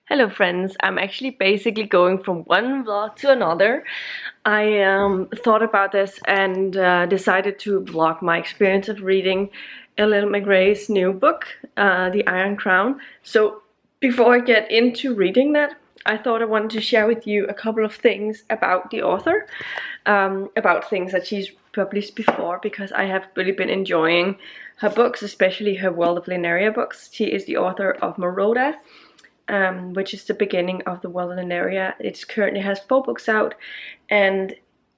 Hello friends, I'm actually basically going from one vlog to another. I thought about this and decided to vlog my experience of reading MacRae's new book, The Iron Crown. So before I get into reading that, I thought I wanted to share with you a couple of things about the author, about things that she's published before, because I have really been enjoying her books, especially her World of Lineria books. She is the author of Moroda, which is the beginning of the World of Lineria. It currently has 4 books out, and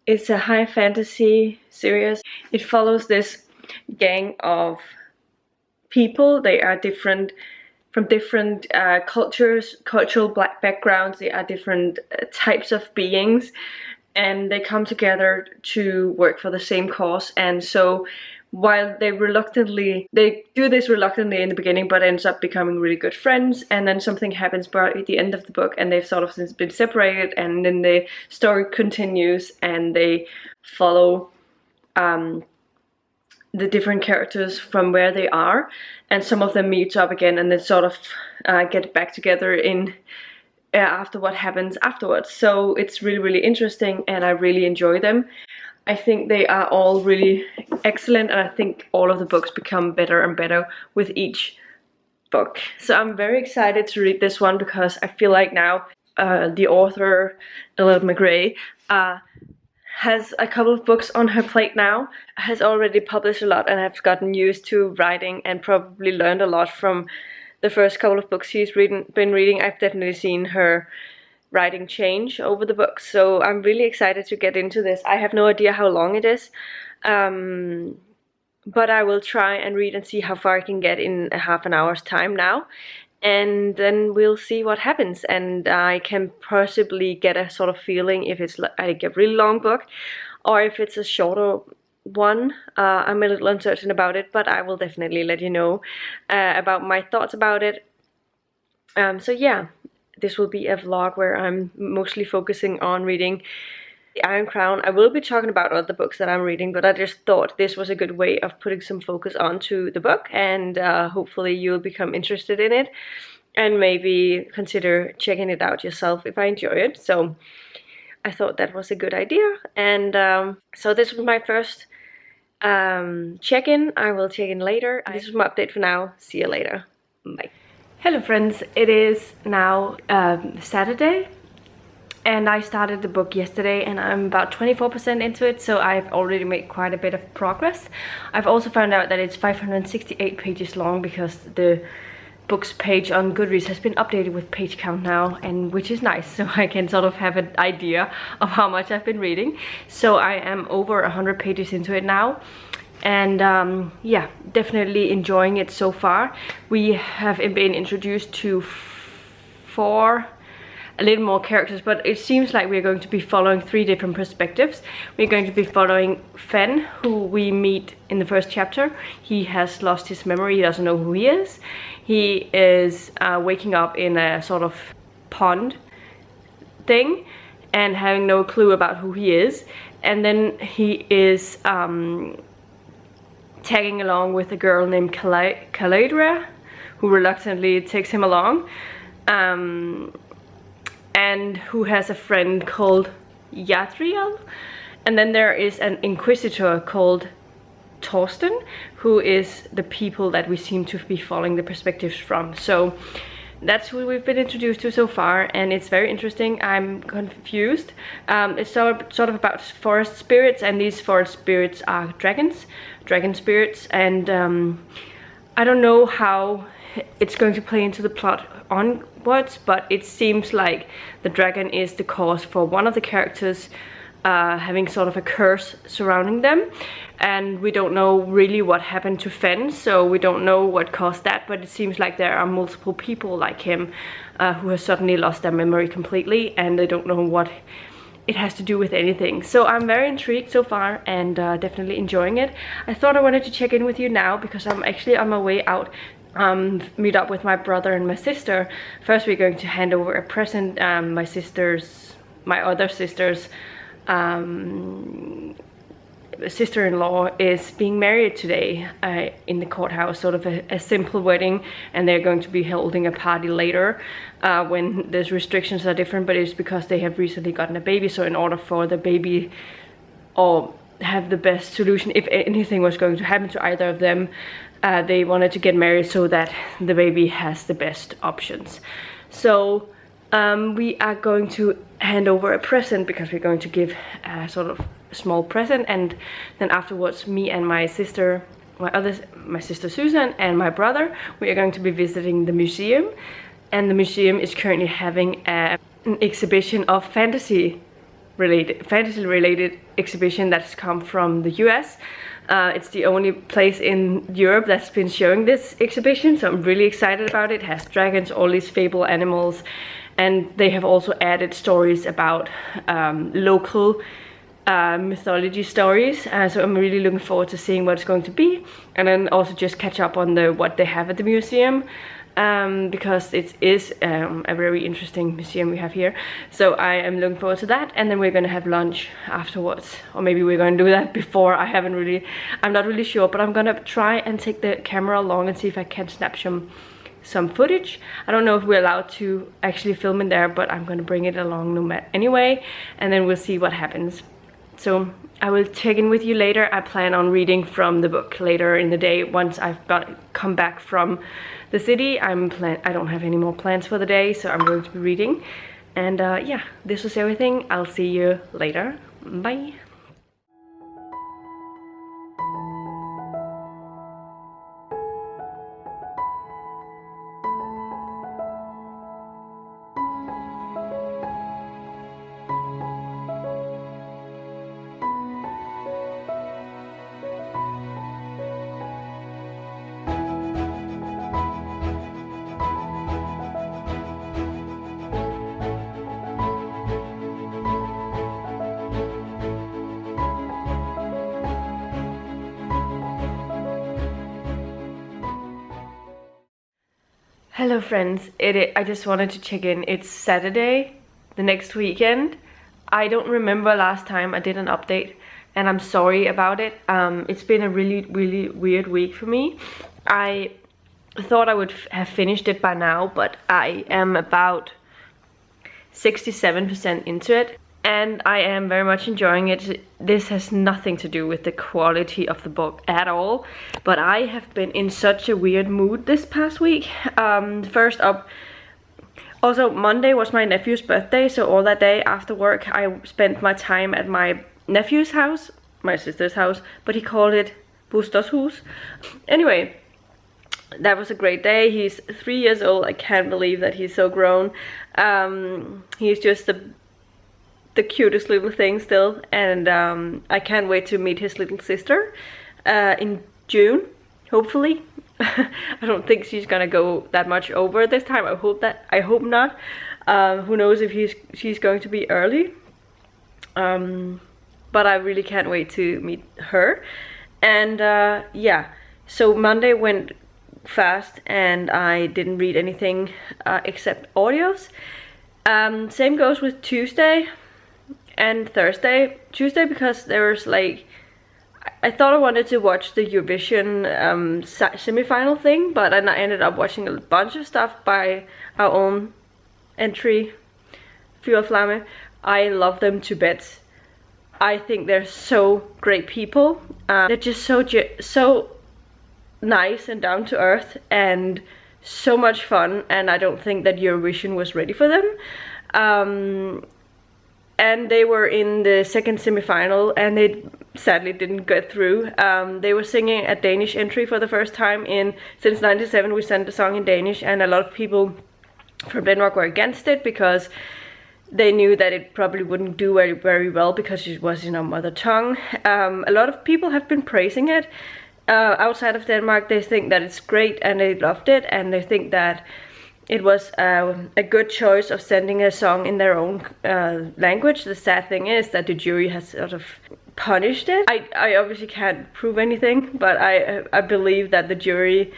it's a high fantasy series. It follows this gang of people. They are different from different cultures, cultural black backgrounds. They are different types of beings, and they come together to work for the same cause. And so while they do this reluctantly in the beginning, but ends up becoming really good friends, and then something happens at the end of the book and they've sort of since been separated, and then the story continues and they follow the different characters from where they are, and some of them meet up again and then sort of get back together in after what happens afterwards. So it's really interesting and I really enjoy them. I think they are all really excellent, and I think all of the books become better and better with each book. So I'm very excited to read this one because I feel like now the author, MacRae, has a couple of books on her plate now, has already published a lot, and has gotten used to writing and probably learned a lot from the first couple of books she's been reading. I've definitely seen her writing change over the books, so I'm really excited to get into this. I have no idea how long it is, but I will try and read and see how far I can get in a half an hour's time now, and then we'll see what happens, and I can possibly get a sort of feeling if it's like a really long book or if it's a shorter one. I'm a little uncertain about it, but I will definitely let you know about my thoughts about it. So yeah, this will be a vlog where I'm mostly focusing on reading The Iron Crown. I will be talking about other books that I'm reading, but I just thought this was a good way of putting some focus onto the book, and hopefully you'll become interested in it and maybe consider checking it out yourself if I enjoy it. So I thought that was a good idea, and so this was my first check-in. I will check in later. This is my update for now. See you later. Bye. Hello friends, it is now Saturday, and I started the book yesterday and I'm about 24% into it, so I've already made quite a bit of progress. I've also found out that it's 568 pages long because the book's page on Goodreads has been updated with page count now, and which is nice, so I can sort of have an idea of how much I've been reading. So I am over 100 pages into it now. And yeah, definitely enjoying it so far. We have been introduced to a little more characters, but it seems like we're going to be following 3 different perspectives. We're going to be following Fen, who we meet in the first chapter. He has lost his memory, he doesn't know who he is. He is waking up in a sort of pond thing and having no clue about who he is. And then he is tagging along with a girl named Caladra, who reluctantly takes him along, and who has a friend called Yadriel. And then there is an inquisitor called Torsten, who is the people that we seem to be following the perspectives from. So that's who we've been introduced to so far, and it's very interesting. I'm confused. It's sort of about forest spirits, and these forest spirits are dragon spirits, and I don't know how it's going to play into the plot onwards, but it seems like the dragon is the cause for one of the characters having sort of a curse surrounding them, and we don't know really what happened to Fen, so we don't know what caused that, but it seems like there are multiple people like him who have suddenly lost their memory completely, and they don't know what it has to do with anything. So I'm very intrigued so far, and definitely enjoying it. I thought I wanted to check in with you now because I'm actually on my way out, meet up with my brother and my sister. First we're going to hand over a present, my other sister's sister-in-law is being married today in the courthouse, sort of a simple wedding, and they're going to be holding a party later when the restrictions are different, but it's because they have recently gotten a baby. So in order for the baby or have the best solution if anything was going to happen to either of them, they wanted to get married so that the baby has the best options. So we are going to hand over a present, because we're going to give a sort of small present, and then afterwards me and my sister, my sister Susan and my brother, we are going to be visiting the museum. And the museum is currently having an exhibition of fantasy related exhibition that's come from the US. It's the only place in Europe that's been showing this exhibition, so I'm really excited about it. It has dragons, all these fable animals, and they have also added stories about local mythology stories. So I'm really looking forward to seeing what it's going to be, and then also just catch up on what they have at the museum. Because it is a very interesting museum we have here. So I am looking forward to that, and then we're gonna have lunch afterwards, or maybe we're gonna do that before. I'm not really sure, but I'm gonna try and take the camera along and see if I can snap some footage. I don't know if we're allowed to actually film in there, but I'm gonna bring it along no matter anyway, and then we'll see what happens. So I will check in with you later. I plan on reading from the book later in the day once I've come back from the city. I don't have any more plans for the day, so I'm going to be reading. And yeah, this was everything. I'll see you later. Bye. Hello friends, I just wanted to check in. It's Saturday, the next weekend. I don't remember last time I did an update, and I'm sorry about it. It's been a really weird week for me. I thought I would have finished it by now, but I am about 67% into it, and I am very much enjoying it. This has nothing to do with the quality of the book at all, but I have been in such a weird mood this past week. First up, also Monday was my nephew's birthday, so all that day after work I spent my time at my nephew's house, my sister's house, but he called it Busters hus. Anyway, that was a great day. He's 3 years old. I can't believe that he's so grown. He's just the cutest little thing still, and I can't wait to meet his little sister in June, hopefully. I don't think she's gonna go that much over this time. I hope not. Who knows if she's going to be early, but I really can't wait to meet her. And yeah, so Monday went fast and I didn't read anything except audios. Same goes with Tuesday and Thursday. Tuesday because there was like, I thought I wanted to watch the Eurovision semi-final thing, but I ended up watching a bunch of stuff by our own entry, Fyr Flamme. I love them to bits. I think they're so great people. They're just so nice and down to earth and so much fun, and I don't think that Eurovision was ready for them. And they were in the second semi-final and they sadly didn't get through. They were singing a Danish entry for the first time since '97. We sent the song in Danish, and a lot of people from Denmark were against it because they knew that it probably wouldn't do very well because it was in our mother tongue. A lot of people have been praising it. Outside of Denmark, they think that it's great and they loved it, and they think that it was a good choice of sending a song in their own language. The sad thing is that the jury has sort of punished it. I obviously can't prove anything, but I believe that the jury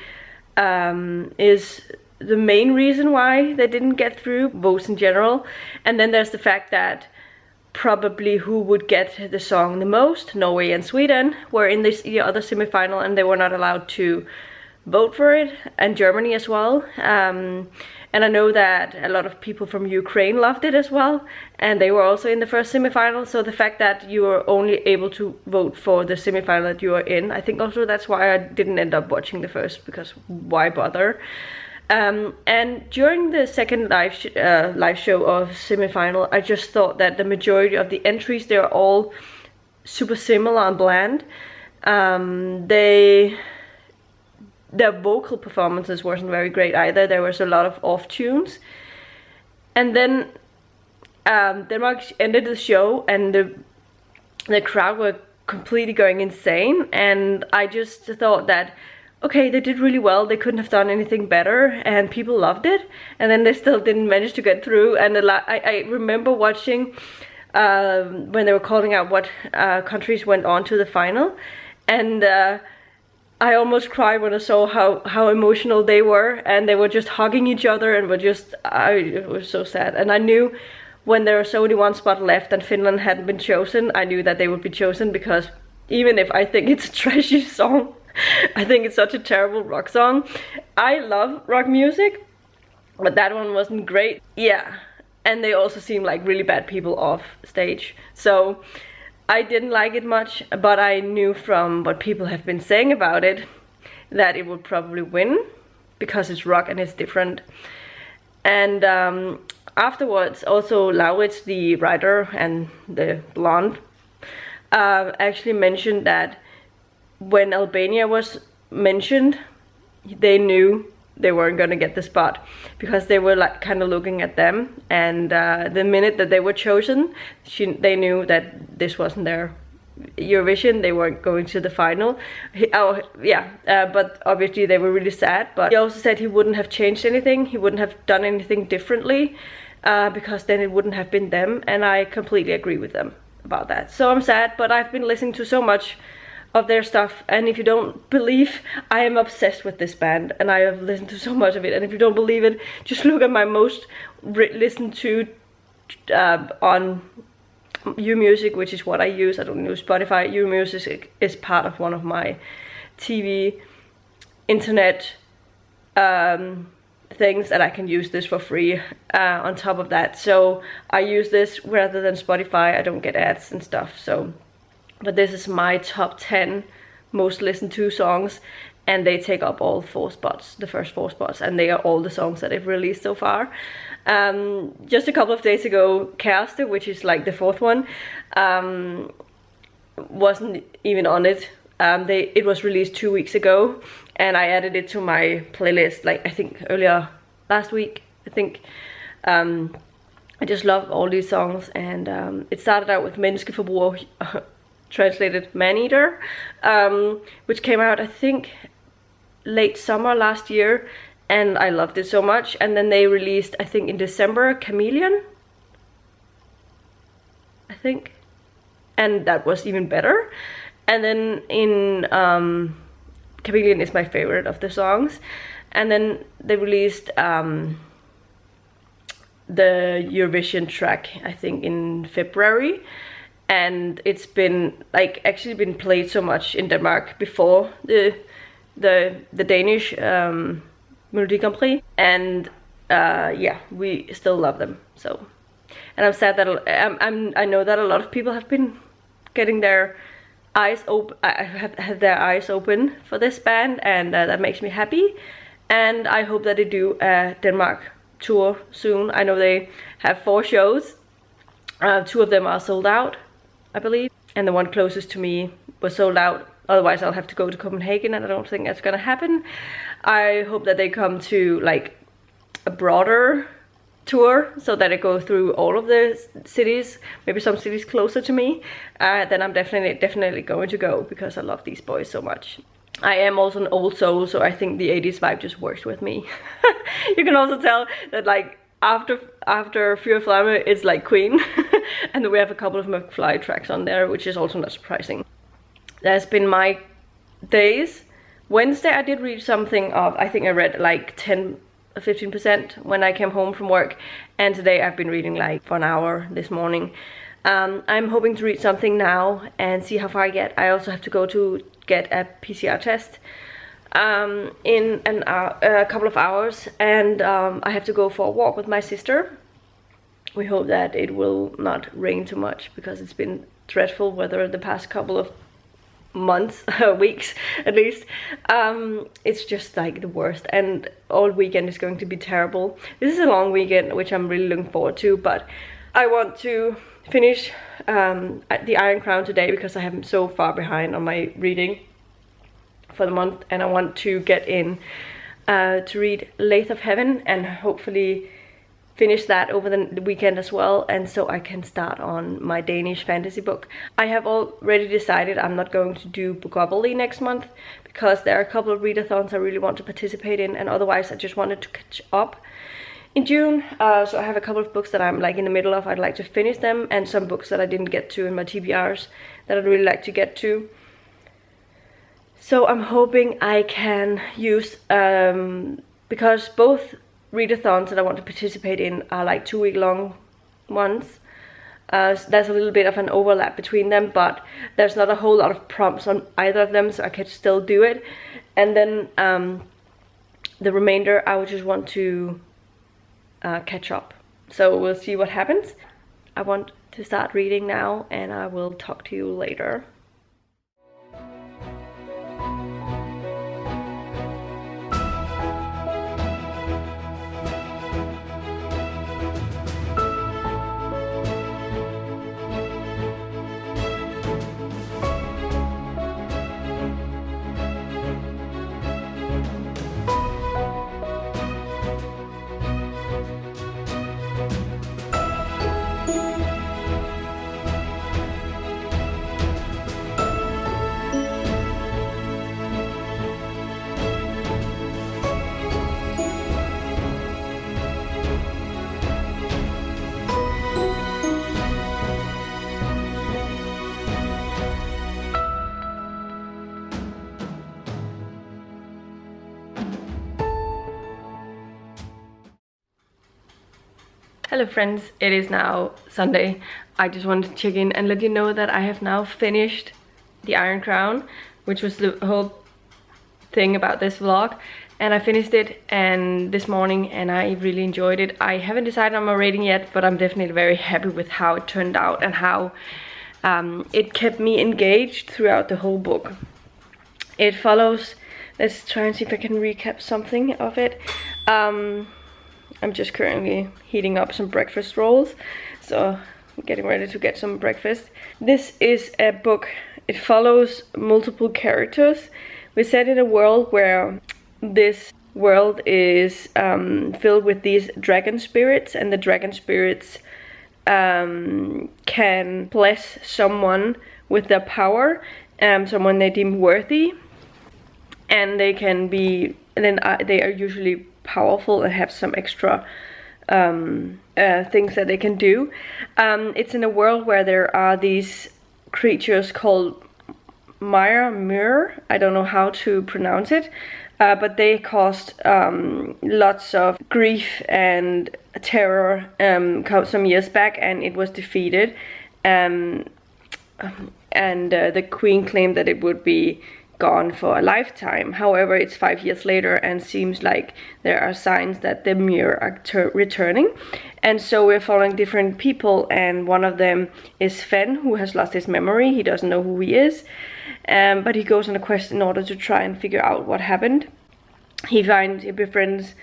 is the main reason why they didn't get through votes in general. And then there's the fact that probably who would get the song the most. Norway and Sweden were in the other semi-final, and they were not allowed to vote for it, and Germany as well. And I know that a lot of people from Ukraine loved it as well, and they were also in the first semi-final. So the fact that you were only able to vote for the semi-final that you were in, I think also that's why I didn't end up watching the first, because why bother? And during the second live show of semi-final, I just thought that the majority of the entries, they're all super similar and bland. Their vocal performances wasn't very great either. There was a lot of off tunes. And then Denmark ended the show, and the crowd were completely going insane. And I just thought that, okay, they did really well. They couldn't have done anything better, and people loved it. And then they still didn't manage to get through. And I remember watching when they were calling out what countries went on to the final, and I almost cried when I saw how emotional they were, and they were just hugging each other, and it was so sad. And I knew when there was only one spot left and Finland hadn't been chosen, I knew that they would be chosen, because even if I think it's a trashy song, I think it's such a terrible rock song. I love rock music, but that one wasn't great. Yeah, and they also seem like really bad people off stage. So I didn't like it much, but I knew from what people have been saying about it that it would probably win, because it's rock and it's different. And afterwards, also Lauritz, the writer and the blonde, actually mentioned that when Albania was mentioned, they knew they weren't gonna get the spot, because they were like kind of looking at them, and the minute that they were chosen, they knew that this wasn't their Eurovision. They weren't going to the final. But obviously they were really sad. But he also said he wouldn't have changed anything, he wouldn't have done anything differently, because then it wouldn't have been them, and I completely agree with them about that. So I'm sad, but I've been listening to so much of their stuff, and if you don't believe, I am obsessed with this band, and I have listened to so much of it. And if you don't believe it, just look at my most listened to on YouMusic, which is what I use. I don't use Spotify. YouMusic is part of one of my TV internet things, and I can use this for free on top of that. So I use this rather than Spotify. I don't get ads and stuff. So, but this is my top 10 most listened to songs, and they take up all 4 spots, the first 4 spots, and they are all the songs that they've released so far. Just a couple of days ago, Kæreste, which is like the 4th one, wasn't even on it. It was released 2 weeks ago, and I added it to my playlist, like I think earlier last week, I think. I just love all these songs, and it started out with Menneskeforbruger, translated Man-Eater, which came out I think late summer last year, and I loved it so much. And then they released, I think in December, Chameleon, I think, and that was even better. And then in Chameleon is my favorite of the songs. And then they released the Eurovision track, I think in February, and it's been like actually been played so much in Denmark before the Danish Melodi Grand Prix, and yeah, we still love them. So, and I'm sad that I know that a lot of people have been getting their eyes open, have their eyes open for this band, and that makes me happy. And I hope that they do a Denmark tour soon. I know they have 4 shows. 2 of them are sold out, I believe, and the one closest to me was sold out. Otherwise I'll have to go to Copenhagen, and I don't think that's gonna happen. I hope that they come to like a broader tour, so that I go through all of the cities, maybe some cities closer to me. Then I'm definitely going to go, because I love these boys so much. I am also an old soul, so I think the 80s vibe just works with me. You can also tell that like after Fyr Flamme, it's like Queen. And then we have a couple of McFly tracks on there, which is also not surprising. That's been my days. Wednesday I did read something of, I think I read like 10 or 15% when I came home from work. And today I've been reading like for an hour this morning. I'm hoping to read something now and see how far I get. I also have to go to get a PCR test in a couple of hours, and I have to go for a walk with my sister. We hope that it will not rain too much, because it's been dreadful weather the past couple of months, weeks at least. It's just like the worst, and all weekend is going to be terrible. This is a long weekend, which I'm really looking forward to, but I want to finish the Iron Crown today, because I am so far behind on my reading for the month, and I want to get in to read Lathe of Heaven and hopefully finish that over the weekend as well, and so I can start on my Danish fantasy book. I have already decided I'm not going to do Bookopoly next month, because there are a couple of readathons I really want to participate in, and otherwise I just wanted to catch up in June. So I have a couple of books that I'm like in the middle of. I'd like to finish them, and some books that I didn't get to in my TBRs that I'd really like to get to. So I'm hoping I can use, because both readathons that I want to participate in are like 2-week long ones. There's a little bit of an overlap between them, but there's not a whole lot of prompts on either of them, so I could still do it. And then the remainder I would just want to catch up. So we'll see what happens. I want to start reading now, and I will talk to you later. Hello friends, it is now Sunday. I just wanted to check in and let you know that I have now finished the Iron Crown, which was the whole thing about this vlog. And I finished it this morning, and I really enjoyed it. I haven't decided on my rating yet, but I'm definitely very happy with how it turned out and how it kept me engaged throughout the whole book. It follows, let's try and see if I can recap something of it. I'm just currently heating up some breakfast rolls, so I'm getting ready to get some breakfast. This is a book. It follows multiple characters. We're set in a world where this world is filled with these dragon spirits, and the dragon spirits can bless someone with their power, someone they deem worthy, and they can be, and then they are usually powerful and have some extra things that they can do. It's in a world where there are these creatures called MacRae. I don't know how to pronounce it, but they caused lots of grief and terror some years back, and it was defeated. And the queen claimed that it would be gone for a lifetime. However, it's 5 years later, and seems like there are signs that the mirror are returning. And so we're following different people, and one of them is Fen, who has lost his memory. He doesn't know who he is, but he goes on a quest in order to try and figure out what happened. He befriends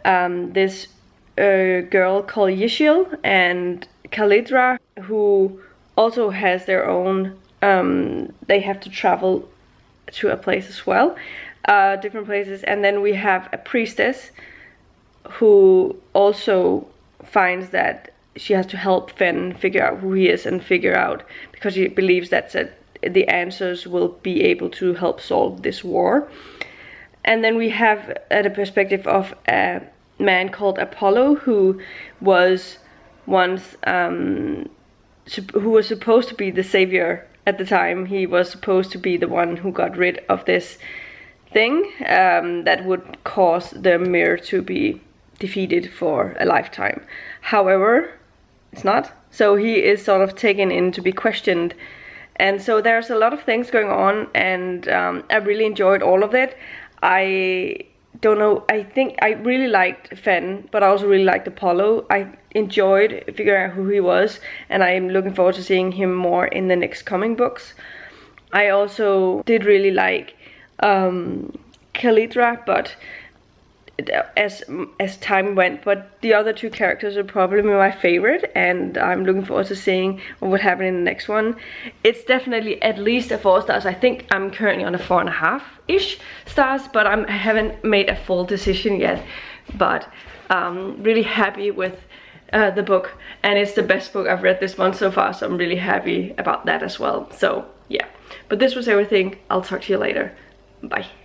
this girl called Yishil and Kalidra, who also has their own, they have to travel to a place as well, different places. And then we have a priestess who also finds that she has to help Fen figure out who he is, and figure out, because she believes that the answers will be able to help solve this war. And then we have the perspective of a man called Apollo, who was once who was supposed to be the savior. At the time, he was supposed to be the one who got rid of this thing that would cause the mirror to be defeated for a lifetime. However, it's not. So he is sort of taken in to be questioned. And so there's a lot of things going on, and I really enjoyed all of it. I don't know, I think I really liked Fenn, but I also really liked Apollo. I enjoyed figuring out who he was, and I'm looking forward to seeing him more in the next coming books. I also did really like Kalidra, but as time went, but the other two characters are probably my favorite, and I'm looking forward to seeing what would happen in the next one. It's definitely at least a 4 stars. I think I'm currently on a 4.5-ish stars, but I haven't made a full decision yet. But really happy with the book, and it's the best book I've read this month so far, so I'm really happy about that as well. So yeah, but this was everything. I'll talk to you later. Bye.